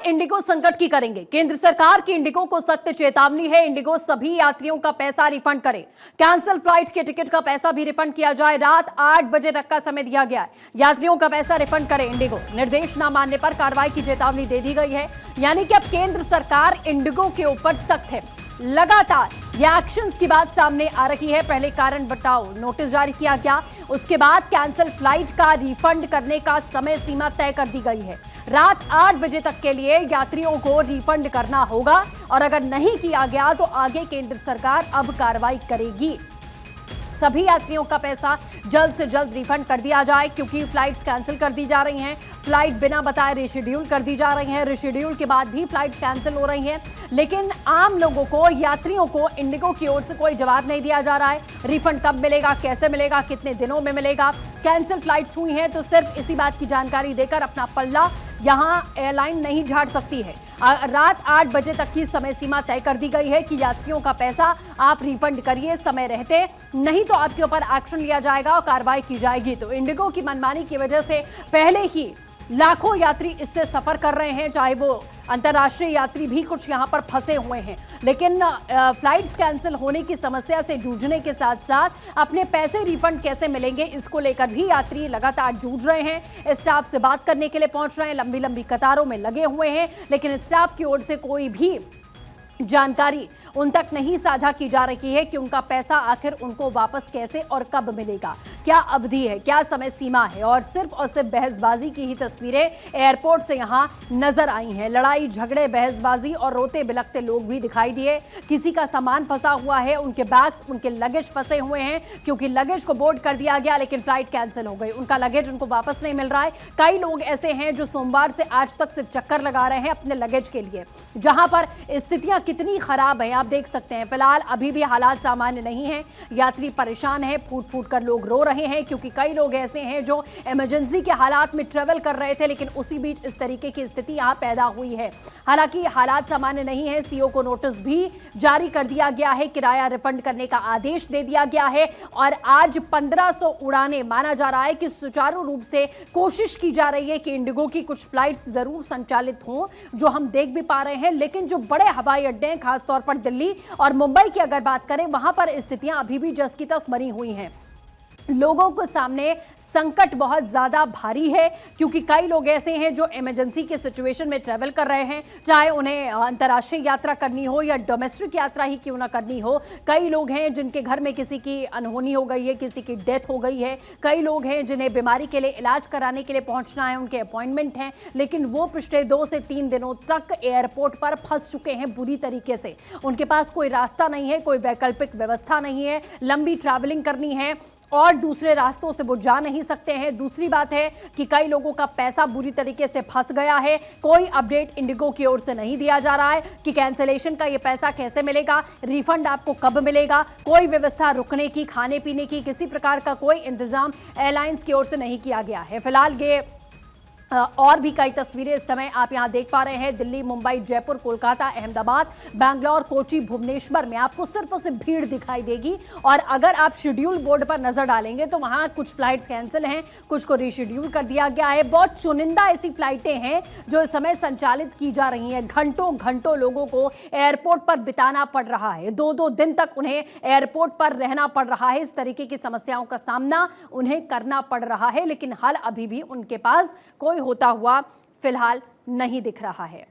Indigo संकट की करेंगे। केंद्र सरकार की इंडिगो को सख्त चेतावनी है। इंडिगो सभी यात्रियों का पैसा रिफंड करे। कैंसिल फ्लाइट के टिकट का पैसा भी रिफंड किया जाए। रात 8 बजे तक का समय दिया गया है। यात्रियों का पैसा रिफंड करे इंडिगो। निर्देश न मानने पर कार्रवाई की चेतावनी दे दी गई है। यानी कि अब केंद्र सरकार इंडिगो के ऊपर सख्त है। लगातार ये एक्शंस की बात सामने आ रही है। पहले कारण बताओ नोटिस जारी किया गया, उसके बाद कैंसिल फ्लाइट का रिफंड करने का समय सीमा तय कर दी गई है। रात 8 बजे तक के लिए यात्रियों को रिफंड करना होगा और अगर नहीं किया गया तो आगे केंद्र सरकार अब कार्रवाई करेगी। सभी यात्रियों का पैसा जल्द से जल्द रिफंड कर दिया जाए क्योंकि फ्लाइट्स कैंसिल कर दी जा रही हैं। फ्लाइट बिना बताए रिशेड्यूल कर दी जा रही हैं। रिशेड्यूल के बाद भी फ्लाइट्स कैंसिल हो रही हैं, लेकिन आम लोगों को, यात्रियों को इंडिगो की ओर से कोई जवाब नहीं दिया जा रहा है। रिफंड कब मिलेगा, कैसे मिलेगा, कितने दिनों में मिलेगा। कैंसिल फ्लाइट्स हुई हैं तो सिर्फ इसी बात की जानकारी देकर अपना पल्ला यहां एयरलाइन नहीं झाड़ सकती है। रात 8 बजे तक की समय सीमा तय कर दी गई है कि यात्रियों का पैसा आप रिफंड करिए समय रहते, नहीं तो आपके ऊपर एक्शन लिया जाएगा और कार्रवाई की जाएगी। तो इंडिगो की मनमानी की वजह से पहले ही लाखों यात्री इससे सफर कर रहे हैं, चाहे वो अंतर्राष्ट्रीय यात्री भी कुछ यहां पर फंसे हुए हैं। लेकिन फ्लाइट्स कैंसिल होने की समस्या से जूझने के साथ साथ अपने पैसे रिफंड कैसे मिलेंगे इसको लेकर भी यात्री लगातार जूझ रहे हैं। स्टाफ से बात करने के लिए पहुंच रहे हैं, लंबी लंबी कतारों में लगे हुए हैं, लेकिन स्टाफ की ओर से कोई भी जानकारी उन तक नहीं साझा की जा रही है कि उनका पैसा आखिर उनको वापस कैसे और कब मिलेगा, क्या अवधि है, क्या समय सीमा है। और सिर्फ बहसबाजी की ही तस्वीरें एयरपोर्ट से यहां नजर आई हैं। लड़ाई झगड़े, बहसबाजी और रोते बिलखते लोग भी दिखाई दिए। किसी का सामान फंसा हुआ है, उनके बैग्स, उनके लगेज फंसे हुए हैं क्योंकि लगेज को बोर्ड कर दिया गया लेकिन फ्लाइट कैंसिल हो गई। उनका लगेज उनको वापस नहीं मिल रहा है। कई लोग ऐसे हैं जो सोमवार से आज तक सिर्फ चक्कर लगा रहे हैं अपने लगेज के लिए। जहां पर स्थितियां कितनी खराब है आप देख सकते हैं। फिलहाल अभी भी हालात सामान्य नहीं है। यात्री परेशान है, फूट फूट कर लोग रो रहे हैं क्योंकि कई लोग ऐसे हैं जो इमरजेंसी के हालात में ट्रेवल कर रहे थे, लेकिन उसी बीच इस तरीके की स्थिति यहां पैदा हुई है। हालांकि हालात सामान्य नहीं है। सीओ को नोटिस भी जारी कर दिया गया है, किराया रिफंड करने का आदेश दे दिया गया है और आज 1500 उड़ानें माना जा रहा है कि सुचारू रूप से कोशिश की जा रही है कि इंडिगो की कुछ फ्लाइट्स जरूर संचालित हों, जो हम देख भी पा रहे हैं। लेकिन जो बड़े हवाई अड्डे हैं, खासतौर पर दिल्ली और मुंबई की अगर बात करें, वहां पर स्थितियां अभी भी जस की तस बनी हुई हैं। लोगों को सामने संकट बहुत ज्यादा भारी है क्योंकि कई लोग ऐसे हैं जो इमरजेंसी के सिचुएशन में ट्रैवल कर रहे हैं, चाहे उन्हें अंतर्राष्ट्रीय यात्रा करनी हो या डोमेस्टिक यात्रा ही क्यों ना करनी हो। कई लोग हैं जिनके घर में किसी की अनहोनी हो गई है, किसी की डेथ हो गई है। कई लोग हैं जिन्हें बीमारी के लिए इलाज कराने के लिए पहुंचना है, उनके अपॉइंटमेंट हैं, लेकिन वो पिछले 2 से 3 दिनों तक एयरपोर्ट पर फंस चुके हैं बुरी तरीके से। उनके पास कोई रास्ता नहीं है, कोई वैकल्पिक व्यवस्था नहीं है, लंबी ट्रैवलिंग करनी है और दूसरे रास्तों से वो जा नहीं सकते हैं। दूसरी बात है कि कई लोगों का पैसा बुरी तरीके से फंस गया है। कोई अपडेट इंडिगो की ओर से नहीं दिया जा रहा है कि कैंसिलेशन का ये पैसा कैसे मिलेगा, रिफंड आपको कब मिलेगा। कोई व्यवस्था रुकने की, खाने पीने की, किसी प्रकार का कोई इंतजाम एयरलाइंस की ओर से नहीं किया गया है। फिलहाल ये और भी कई तस्वीरें इस समय आप यहां देख पा रहे हैं। दिल्ली, मुंबई, जयपुर, कोलकाता, अहमदाबाद, बैंगलोर, कोची, भुवनेश्वर में आपको सिर्फ और सिर्फ भीड़ दिखाई देगी। और अगर आप शेड्यूल बोर्ड पर नजर डालेंगे तो वहां कुछ फ्लाइट्स कैंसिल हैं, कुछ को रीशेड्यूल कर दिया गया है। बहुत चुनिंदा ऐसी फ्लाइटें हैं जो इस समय संचालित की जा रही हैं। घंटों घंटों लोगों को एयरपोर्ट पर बिताना पड़ रहा है। 2-2 दिन तक उन्हें एयरपोर्ट पर रहना पड़ रहा है। इस तरीके की समस्याओं का सामना उन्हें करना पड़ रहा है, लेकिन हल अभी भी उनके पास कोई होता हुआ फिलहाल नहीं दिख रहा है।